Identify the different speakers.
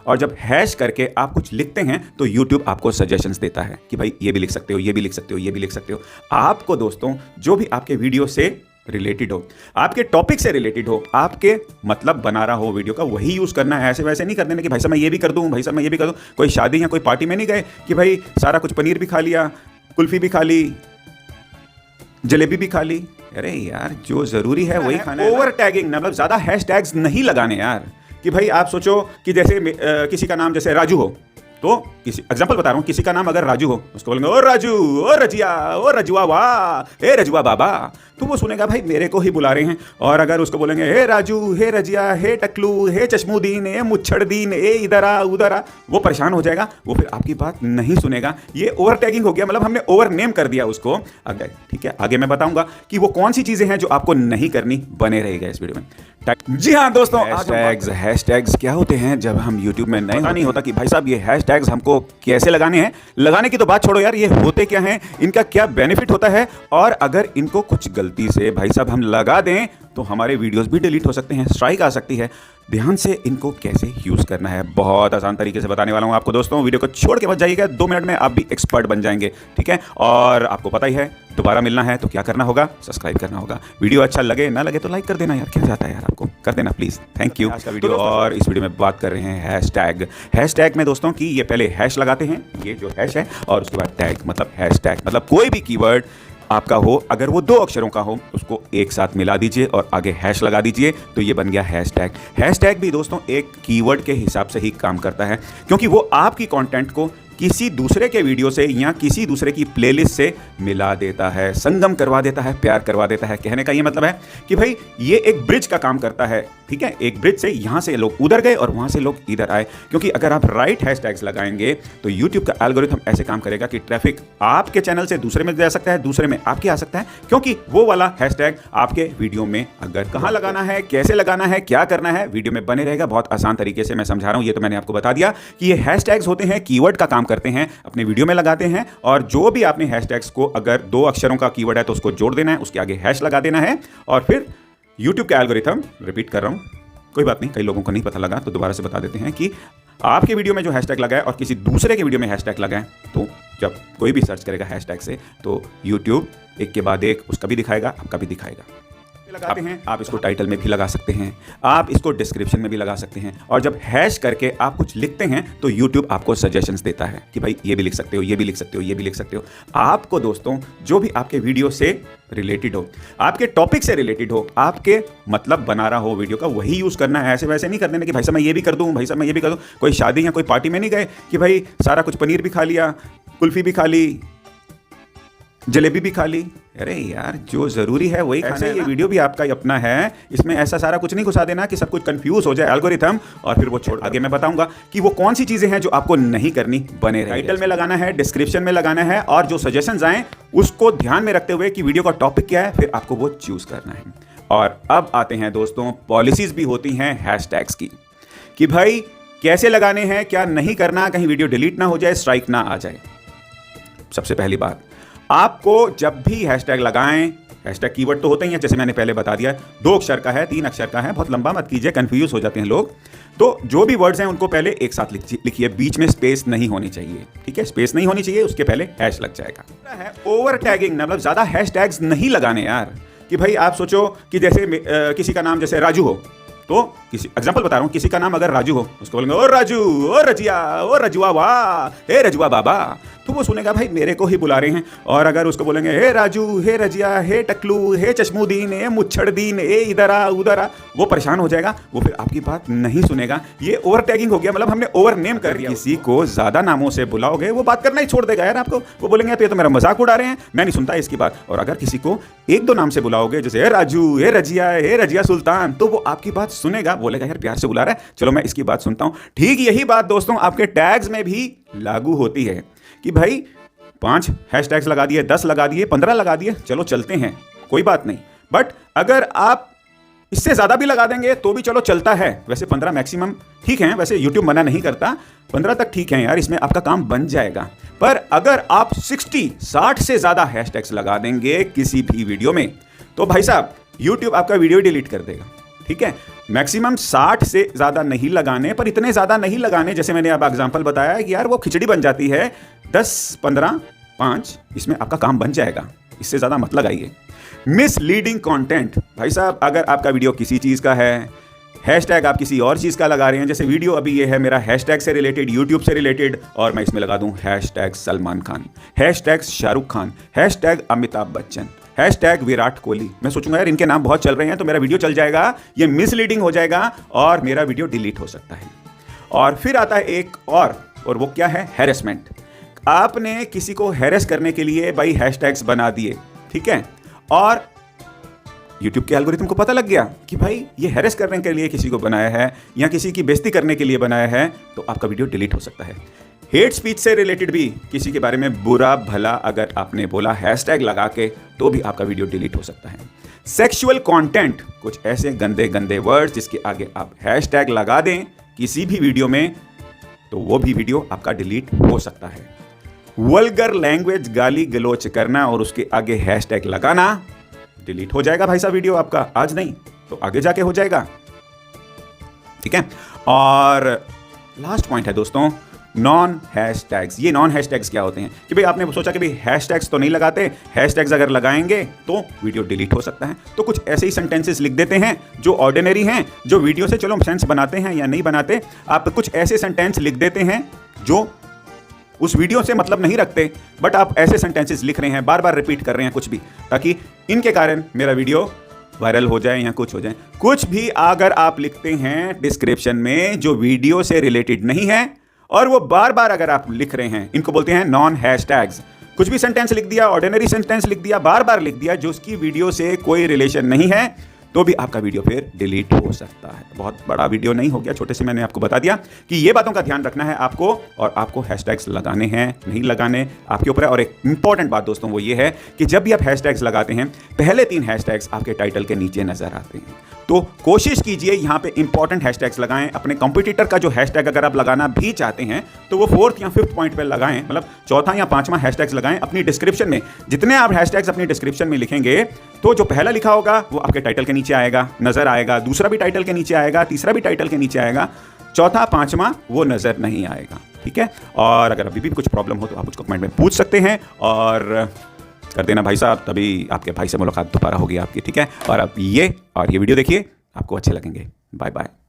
Speaker 1: और जब हैश करके आप कुछ लिखते हैं तो YouTube आपको सजेशंस देता है कि भाई ये भी लिख सकते हो, ये भी लिख सकते हो, ये भी लिख सकते हो। आपको दोस्तों जो भी आपके वीडियो से रिलेटेड हो, आपके टॉपिक से रिलेटेड हो, आपके मतलब बना रहा हो वीडियो का, वही यूज़ करना है। ऐसे वैसे नहीं कर देना कि भाई साहब मैं ये भी कर दूं, भाई साहब मैं ये भी कर दूं। कोई शादी या कोई पार्टी में नहीं गए कि भाई सारा कुछ पनीर भी खा लिया, कुल्फी भी खा ली, जलेबी भी खा ली। अरे यार जो ज़रूरी है वही खाना है। ओवर टैगिंग मतलब ज़्यादा हैश टैग्स नहीं लगाने यार, कि भाई आप सोचो कि जैसे किसी का नाम जैसे राजू हो, तो किसी एग्जांपल बता रहा हूँ, किसी का नाम अगर राजू हो, उसको बोलेंगे ओ राजू, ओ रजिया, ओ रजुआ, वाह ए रजुआ बाबा, तो वो सुनेगा भाई मेरे को ही बुला रहे हैं। और अगर उसको बोलेंगे हे राजू, हे रजिया, हे टकलू, हे चश्मुदीन, हे मुच्छड़दीन, ए इधर आ उधर आ, वो परेशान हो जाएगा, वो फिर आपकी बात नहीं सुनेगा। ये ओवर टैगिंग हो गया, मतलब हमने ओवर नेम कर दिया उसको। अगर ठीक है, आगे मैं बताऊंगा कि वो कौन सी चीजें हैं जो आपको नहीं करनी। बने रहेगा इस वीडियो में। जी हाँ दोस्तों, हैशटैग्स क्या होते हैं जब हम YouTube में नए नहीं होता कि भाई साहब ये हैशटैग्स हमको कैसे लगाने हैं। लगाने की तो बात छोड़ो यार, ये होते क्या हैं, इनका क्या बेनिफिट होता है, और अगर इनको कुछ गलती से भाई साहब हम लगा दें तो हमारे वीडियोस भी डिलीट हो सकते हैं, स्ट्राइक आ सकती है। ध्यान से इनको कैसे यूज़ करना है बहुत आसान तरीके से बताने वाला हूं आपको दोस्तों। वीडियो को छोड़ के मत जाइएगा, 2 मिनट में आप भी एक्सपर्ट बन जाएंगे, ठीक है। और आपको पता ही है, दोबारा मिलना है तो क्या करना होगा, सब्सक्राइब करना होगा। वीडियो अच्छा लगे ना लगे तो लाइक कर देना यार, क्या जाता है यार, आपको कर देना प्लीज़, थैंक यू। आज का वीडियो और इस वीडियो में बात कर रहे हैं हैशटैग में दोस्तों कि ये पहले हैश लगाते हैं, ये जो हैश है, और उसके बाद टैग मतलब हैशटैग मतलब कोई भी कीवर्ड आपका हो, अगर वो 2 अक्षरों का हो उसको एक साथ मिला दीजिए और आगे हैश लगा दीजिए, तो ये बन गया हैशटैग। हैशटैग भी दोस्तों एक कीवर्ड के हिसाब से ही काम करता है, क्योंकि वो आपकी कंटेंट को किसी दूसरे के वीडियो से या किसी दूसरे की प्लेलिस्ट से मिला देता है, संगम करवा देता है, प्यार करवा देता है। कहने का ये मतलब है कि भाई ये एक ब्रिज का काम करता है, ठीक है। एक ब्रिज से यहाँ से लोग उधर गए और वहाँ से लोग इधर आए, क्योंकि अगर आप राइट हैशटैग्स लगाएंगे तो YouTube का एल्गोरिथम ऐसे काम करेगा कि ट्रैफिक आपके चैनल से दूसरे में जा सकता है, दूसरे में आपके आ सकता है, क्योंकि वो वाला हैशटैग आपके वीडियो में अगर कहाँ लगाना है, कैसे लगाना है, क्या करना है, वीडियो में बने रहेगा। बहुत आसान तरीके से मैं समझा रहा हूँ, ये तो मैंने आपको बता दिया कि ये हैशटैग्स होते हैं, कीवर्ड का काम करते हैं, अपने वीडियो में लगाते हैं। और जो भी आपने हैशटैग्स को, अगर 2 अक्षरों का कीवर्ड है तो उसको जोड़ देना है, उसके आगे हैश लगा देना है, और फिर YouTube का एल्गोरिथम, रिपीट कर रहा हूं, कोई बात नहीं, कई लोगों को नहीं पता लगा तो दोबारा से बता देते हैं कि आपके वीडियो में जो हैशटैग लगाए और किसी दूसरे के वीडियो में हैशटैग लगाए, तो जब कोई भी सर्च करेगा हैशटैग से तो YouTube एक के बाद एक उसका भी दिखाएगा, आपका भी दिखाएगा। लगाते हैं आप इसको टाइटल में भी लगा सकते हैं, आप इसको डिस्क्रिप्शन में भी लगा सकते हैं, और जब हैश करके आप कुछ लिखते हैं तो YouTube आपको सजेशंस देता है कि भाई ये भी लिख सकते हो, ये भी लिख सकते हो, ये भी लिख सकते हो। आपको दोस्तों जो भी आपके वीडियो से रिलेटेड हो, आपके टॉपिक से रिलेटेड हो, आपके मतलब बना रहा हो वीडियो का, वही यूज़ करना है। ऐसे वैसे नहीं कर देना कि भाई साहब मैं ये भी कर दूं, भाई साहब मैं ये भी कर दूं। कोई शादी या कोई पार्टी में नहीं गए कि भाई सारा कुछ पनीर भी खा लिया, कुल्फी भी खा ली, जलेबी भी खा ली। अरे यार जो जरूरी है वही खाना है। ये वीडियो भी आपका ही अपना है, इसमें ऐसा सारा कुछ नहीं घुसा देना कि सब कुछ कंफ्यूज हो जाए एल्गोरिथम और फिर वो छोड़। आगे मैं बताऊंगा कि वो कौन सी चीजें हैं जो आपको नहीं करनी। बने रहिए। टाइटल में लगाना है, डिस्क्रिप्शन में लगाना है, और जो सजेशंस आए उसको ध्यान में रखते हुए कि वीडियो का टॉपिक क्या है, फिर आपको वो चूज करना है। और अब आते हैं दोस्तों, पॉलिसीज भी होती हैं हैशटैग्स की, कि भाई कैसे लगाने हैं, क्या नहीं करना, कहीं वीडियो डिलीट ना हो जाए, स्ट्राइक ना आ जाए। सबसे पहली बात, आपको जब भी हैशटैग लगाएं, हैशटैग कीवर्ड तो होते ही हैं, जैसे मैंने पहले बता दिया, 2 अक्षर का है, 3 अक्षर का है, बहुत लंबा मत कीजिए, कंफ्यूज हो जाते हैं लोग। तो जो भी वर्ड्स हैं उनको पहले एक साथ लिखिए, बीच में स्पेस नहीं होनी चाहिए, ठीक है, स्पेस नहीं होनी चाहिए, उसके पहले हैश लग जाएगा। ओवर टैगिंग मतलब ज्यादा हैशटैग्स नहीं लगाने यार, कि भाई आप सोचो कि जैसे किसी का नाम जैसे राजू हो, तो किसी एग्जांपल बता रहा हूं, किसी का नाम अगर राजू हो, उसको बोलेंगे ओ राजू, ओ रजिया, ओ रजुआ, वाह ए रजुआ बाबा, तो वो सुनेगा भाई मेरे को ही बुला रहे हैं। और अगर उसको बोलेंगे हे राजू, हे रजिया, हे टकलू, हे चश्मुदीन, हे मुच्छड़दीन, ए इधर आ उधर आ, वो परेशान हो जाएगा, वो फिर आपकी बात नहीं सुनेगा। ये ओवर टैगिंग हो गया, मतलब हमने ओवर नेम कर दिया। किसी को ज्यादा नामों से बुलाओगे वो बात करना ही छोड़ देगा यार आपको, वो बोलेंगे तो ये तो मेरा मजाक उड़ा रहे हैं, मैं नहीं सुनता इसकी बात। और अगर किसी को 1-2 नाम से बुलाओगे, जैसे हे राजू, हे रजिया, हे रजिया सुल्तान, तो वो आपकी बात सुनेगा, बोलेगा यार प्यार से बुला रहा है, चलो मैं इसकी बात सुनता हूं। ठीक यही बात दोस्तों आपके टैग्स में भी लागू होती है कि भाई 5 हैशटैग्स लगा दिए, 10 लगा दिए, 15 लगा दिए, चलो चलते हैं, कोई बात नहीं। बट अगर आप इससे ज़्यादा भी लगा देंगे तो भी चलो चलता है। वैसे 15 मैक्सिमम ठीक है, वैसे YouTube मना नहीं करता, 15 तक ठीक है यार, इसमें आपका काम बन जाएगा। पर अगर आप 60 से ज़्यादा हैशटैग्स लगा देंगे किसी भी वीडियो में, तो भाई साहब YouTube आपका वीडियो डिलीट कर देगा। ठीक है, मैक्सिमम 60 से ज़्यादा नहीं लगाने, पर इतने ज़्यादा नहीं लगाने जैसे मैंने अब एग्जांपल बताया कि यार वो खिचड़ी बन जाती है 10, 15, 5, इसमें आपका काम बन जाएगा, इससे ज़्यादा मत लगाइए। मिसलीडिंग कंटेंट, भाई साहब अगर आपका वीडियो किसी चीज़ का है, हैशटैग आप किसी और चीज़ का लगा रहे हैं, जैसे वीडियो अभी ये है मेरा हैशटैग से रिलेटेड, यूट्यूब से रिलेटेड, और मैं इसमें लगा दूं hashtag Salman Khan, hashtag Shahrukh Khan, hashtag Amitabh Bachchan, hashtag Virat Kohli, मैं सोचूंगा यार इनके नाम बहुत चल रहे हैं तो मेरा वीडियो चल जाएगा, ये मिसलीडिंग हो जाएगा और मेरा वीडियो डिलीट हो सकता है। और फिर आता है एक और वो क्या है, हैरेसमेंट। आपने किसी को हैरेस करने के लिए भाई हैशटैग्स बना दिए, ठीक है, और YouTube के एल्गोरिथम को पता लग गया कि भाई ये हैरेस करने के लिए किसी को बनाया है या किसी की बेइज्जती करने के लिए बनाया है, तो आपका वीडियो डिलीट हो सकता है। हेट स्पीच से रिलेटेड भी किसी के बारे में बुरा भला अगर आपने बोला हैशटैग लगा के, तो भी आपका वीडियो डिलीट हो सकता है। सेक्सुअल कंटेंट, कुछ ऐसे गंदे गंदे वर्ड्स जिसके आगे आप हैशटैग लगा दें किसी भी वीडियो में, तो वो भी वीडियो आपका डिलीट हो सकता है। वल्गर लैंग्वेज, गाली गलौच करना और उसके आगे हैशटैग लगाना, डिलीट हो जाएगा भाई साहब वीडियो आपका, आज नहीं तो आगे जाके हो जाएगा, ठीक है। और लास्ट पॉइंट है दोस्तों, नॉन हैशटैग्स। ये नॉन हैशटैग्स क्या होते हैं कि भाई आपने सोचा कि भाई हैशटैग्स तो नहीं लगाते, हैशटैग्स अगर लगाएंगे तो वीडियो डिलीट हो सकता है, तो कुछ ऐसे ही सेंटेंसेस लिख देते हैं जो ऑर्डिनरी हैं, जो वीडियो से चलो सेंस बनाते हैं या नहीं बनाते, आप कुछ ऐसे सेंटेंस लिख देते हैं जो उस वीडियो से मतलब नहीं रखते, बट आप ऐसे सेंटेंसेस लिख रहे हैं, बार बार रिपीट कर रहे हैं कुछ भी, ताकि इनके कारण मेरा वीडियो वायरल हो जाए या कुछ हो जाए। कुछ भी अगर आप लिखते हैं डिस्क्रिप्शन में जो वीडियो से रिलेटेड नहीं है और वो बार बार अगर आप लिख रहे हैं, इनको बोलते हैं नॉन हैशटैग्स। कुछ भी सेंटेंस लिख दिया, ऑर्डिनरी सेंटेंस लिख दिया, बार बार लिख दिया जो उसकी वीडियो से कोई रिलेशन नहीं है, तो भी आपका वीडियो फिर डिलीट हो सकता है। बहुत बड़ा वीडियो नहीं हो गया, छोटे से मैंने आपको बता दिया कि ये बातों का ध्यान रखना है आपको, और आपको हैशटैग्स लगाने हैं नहीं लगाने आपके ऊपर है। और एक इंपॉर्टेंट बात दोस्तों वो ये है कि जब भी आप हैशटैग्स लगाते हैं, पहले 3 हैशटैग्स आपके टाइटल के नीचे नजर आते हैं, तो कोशिश कीजिए यहाँ पे इंपॉर्टेंट हैशटैग्स लगाएं। अपने कंपटीटर का जो हैशटैग अगर आप लगाना भी चाहते हैं तो वो 4th या 5th पॉइंट पे लगाएं, मतलब 4था या 5वां हैशटैग्स लगाएं अपनी डिस्क्रिप्शन में। जितने आप हैशटैग्स अपनी डिस्क्रिप्शन में लिखेंगे तो जो पहला लिखा होगा वो आपके टाइटल के नीचे आएगा, नजर आएगा, दूसरा भी टाइटल के नीचे आएगा, तीसरा भी टाइटल के नीचे आएगा, चौथा 5वां वो नजर नहीं आएगा, ठीक है। और अगर अभी भी कुछ प्रॉब्लम हो तो आप मुझको कमेंट में पूछ सकते हैं और कर देना भाई साहब, तभी आपके भाई से मुलाकात दोबारा होगी आपकी, ठीक है। और अब ये वीडियो देखिए, आपको अच्छे लगेंगे। Bye bye.